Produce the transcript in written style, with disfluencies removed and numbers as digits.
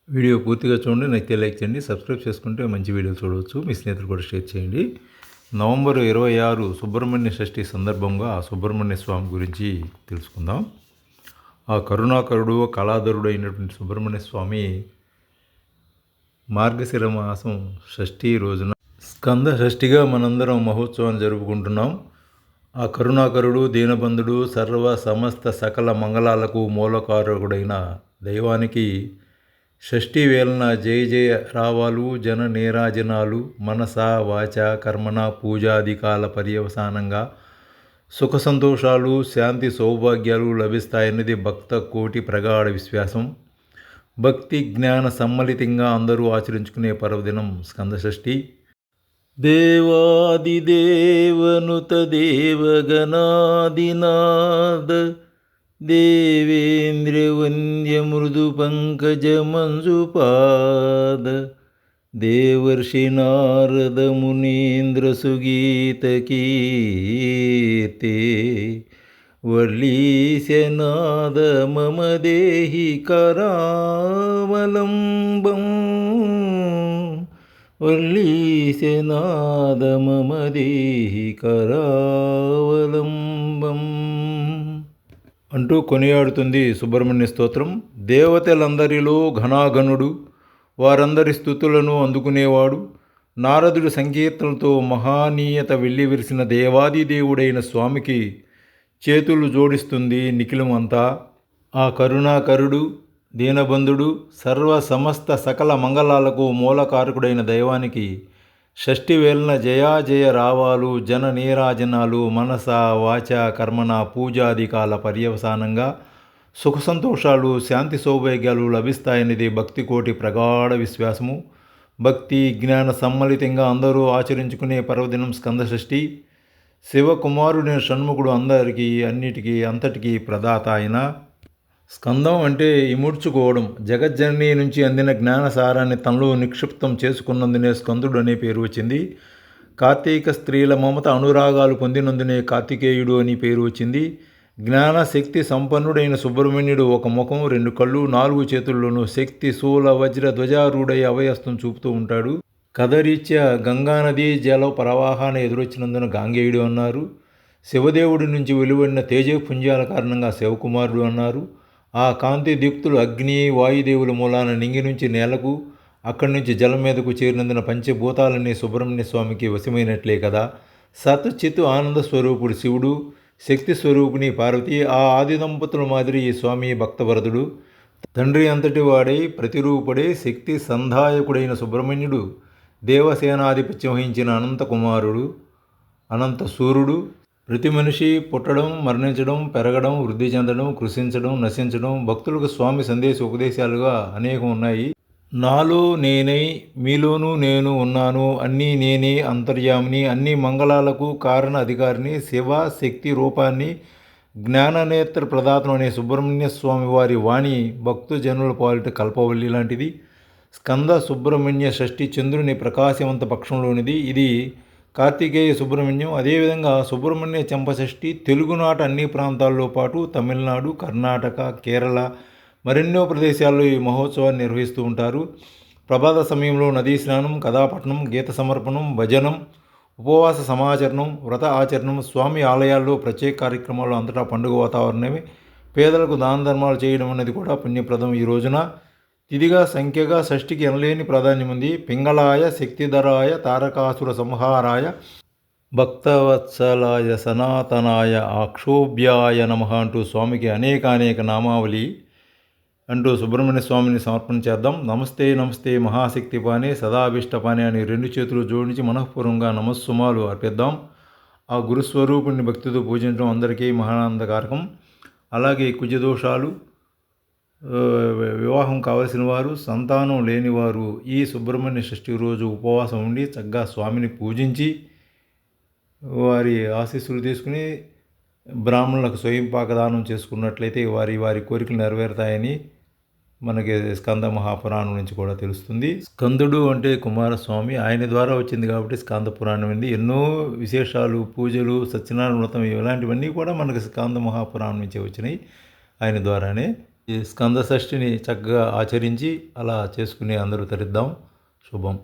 Video పూర్తిగా చూడండి, నచ్చితే లైక్ చేయండి, సబ్స్క్రైబ్ చేసుకుంటే మంచి వీడియోలు చూడవచ్చు. మీ స్నేహితులు కూడా షేర్ చేయండి. నవంబర్ 26 సుబ్రహ్మణ్య షష్ఠి సందర్భంగా ఆ సుబ్రహ్మణ్య స్వామి గురించి తెలుసుకుందాం. ఆ కరుణాకరుడు కళాధరుడు అయినటువంటి సుబ్రహ్మణ్య స్వామి మార్గశిర మాసం షష్ఠి రోజున స్కంద షష్ఠిగా మనందరం మహోత్సవాన్ని జరుపుకుంటున్నాం. ఆ కరుణాకరుడు దీనబంధుడు సర్వ సమస్త సకల మంగళాలకు మూలకారకుడైన దైవానికి షష్ఠి వేళన జయ జయ రావాలు జన నీరాజనాలు మనస వాచ కర్మణ పూజాధికాల పర్యవసానంగా సుఖ సంతోషాలు శాంతి సౌభాగ్యాలు లభిస్తాయన్నది భక్త కోటి ప్రగాఢ విశ్వాసం. భక్తి జ్ఞాన సమ్మలితంగా అందరూ ఆచరించుకునే పర్వదినం స్కందషష్ఠి. దేవాదిదేవనుత దేవగణాదినాద దేవేంద్రవంద్య మృదు పంకజ మంజుపాద దేవర్షి నారద మునీంద్ర సుగీత కీర్తే వర్లీశనాద మమ దేహి కరావలంబం వర్లీశనాద మమ దేహి కరావలంబం అంటూ కొనియాడుతుంది సుబ్రహ్మణ్య స్తోత్రం. దేవతలందరిలో ఘనాఘనుడు, వారందరి స్థుతులను అందుకునేవాడు, నారదుడి సంకీర్తనలతో మహానీయత వెల్లివిరిసిన దేవాదిదేవుడైన స్వామికి చేతులు జోడిస్తుంది నిఖిలం అంతా. ఆ కరుణాకరుడు దీనబంధుడు సర్వ సమస్త సకల మంగళాలకు మూలకారకుడైన దైవానికి షష్ఠి వేళన జయాజయ రావాలు జన నీరాజనాలు మనస వాచ కర్మణ పూజాధికాల పర్యవసానంగా సుఖ సంతోషాలు శాంతి సౌభాగ్యాలు లభిస్తాయనేది భక్తి కోటి ప్రగాఢ విశ్వాసము. భక్తి జ్ఞాన సమ్మలితంగా అందరూ ఆచరించుకునే పర్వదినం స్కందషష్ఠి. శివకుమారుడైన షణ్ముఖుడు అందరికీ అన్నిటికీ అంతటికీ ప్రదాత అయిన. స్కందం అంటే ఇముడ్చుకోవడం. జగజ్జనని నుంచి అందిన జ్ఞానసారాన్ని తనలో నిక్షిప్తం చేసుకున్నందునే స్కందుడు అనే పేరు వచ్చింది. కార్తీక స్త్రీల మమత అనురాగాలు పొందినందునే కార్తికేయుడు అని పేరు వచ్చింది. జ్ఞాన శక్తి సంపన్నుడైన సుబ్రహ్మణ్యుడు ఒక ముఖం, రెండు కళ్ళు, 4 చేతుల్లోనూ శక్తి శూల వజ్ర ధ్వజారూఢై అభయస్తం చూపుతూ ఉంటాడు. కథరీత్యా గంగానది జల ప్రవాహాన్ని ఎదురొచ్చినందున గాంగేయుడు అన్నారు. శివదేవుడి నుంచి వెలువడిన తేజపుంజాల కారణంగా శివకుమారుడు అన్నారు. ఆ కాంతి దీప్తులు అగ్ని వాయుదేవుల మూలాన నింగి నుంచి నేలకు, అక్కడి నుంచి జలం మీదకు చేరినందున పంచభూతాలన్నీ సుబ్రహ్మణ్య స్వామికి వశమైనట్లే కదా. సత్ చిత్ ఆనంద స్వరూపుడు శివుడు, శక్తి స్వరూపిణి పార్వతి. ఆ ఆది దంపతుల మాదిరి ఈ స్వామి భక్తవరదుడు. తండ్రి అంతటి వాడై ప్రతిరూపుడై శక్తి సంధాయకుడైన సుబ్రహ్మణ్యుడు దేవసేనాధిపత్యం వహించిన అనంత కుమారుడు, అనంత సూర్యుడు. ప్రతి మనిషి పుట్టడం, మరణించడం, పెరగడం, వృద్ధి చెందడం, కృషించడం, నశించడం భక్తులకు స్వామి సందేశ ఉపదేశాలుగా అనేకం ఉన్నాయి. నాలో నేనై మీలోనూ నేను ఉన్నాను, అన్నీ నేనే అంతర్యామిని, అన్ని మంగళాలకు కారణ అధికారిని, శివ శక్తి రూపాన్ని, జ్ఞాననేత్ర ప్రదాతను అనే సుబ్రహ్మణ్య స్వామి వారి వాణి భక్తుజనుల పాలిట కల్పవల్లి లాంటిది. స్కంద సుబ్రహ్మణ్య షష్ఠి చంద్రుని ప్రకాశవంత పక్షంలోనిది. ఇది కార్తికేయ సుబ్రహ్మణ్యం. అదేవిధంగా సుబ్రహ్మణ్య చంపషష్ఠి తెలుగునాట అన్ని ప్రాంతాల్లో పాటు తమిళనాడు, కర్ణాటక, కేరళ మరెన్నో ప్రదేశాల్లో ఈ మహోత్సవాన్ని నిర్వహిస్తూ ఉంటారు. ప్రభాత సమయంలో నదీ స్నానం, కథాపట్నం, గీత సమర్పణం, భజనం, ఉపవాస సమాచరణం, వ్రత ఆచరణం, స్వామి ఆలయాల్లో ప్రత్యేక కార్యక్రమాలు, అంతటా పండుగ వాతావరణమే. పేదలకు దాన ధర్మాలు చేయడం అనేది కూడా పుణ్యప్రదం. ఈ రోజున తిథిగా సంఖ్యగా షష్ఠికి ఎనలేని ప్రాధాన్యం ఉంది. పింగళాయ శక్తిధరాయ తారకాసుర సంహారాయ భక్తవత్సలాయ సనాతనాయ అక్షోభ్యాయ నమః అంటూ స్వామికి అనేక నామావళి అంటూ సుబ్రహ్మణ్య స్వామిని సమర్పణ చేద్దాం. నమస్తే నమస్తే మహాశక్తిపానే సదాభిష్టపానే అని 2 చేతులు జోడించి మనఃపూర్వంగా నమస్సుమాలు అర్పిద్దాం. ఆ గురుస్వరూపుణ్ణి భక్తితో పూజించడం అందరికీ మహానందకారకం. అలాగే కుజదోషాలు, వివాహం కావలసిన వారు, సంతానం లేనివారు ఈ సుబ్రహ్మణ్య షష్ఠి రోజు ఉపవాసం ఉండి చక్కగా స్వామిని పూజించి వారి ఆశీస్సులు తీసుకుని బ్రాహ్మణులకు స్వయం పాకదానం చేసుకున్నట్లయితే వారి కోరికలు నెరవేరుతాయని మనకి స్కంద మహాపురాణం నుంచి కూడా తెలుస్తుంది. స్కందుడు అంటే కుమారస్వామి, ఆయన ద్వారా వచ్చింది కాబట్టి స్కంద పురాణం ఉంది. ఎన్నో విశేషాలు, పూజలు, సత్యనారాయణ వ్రతం ఇలాంటివన్నీ కూడా మనకి స్కంద మహాపురాణం నుంచే వచ్చినాయి ఆయన ద్వారానే. ఈ స్కంద షష్ఠిని చక్కగా ఆచరించి అలా చేసుకుని అందరూ తరిద్దాం. శుభం.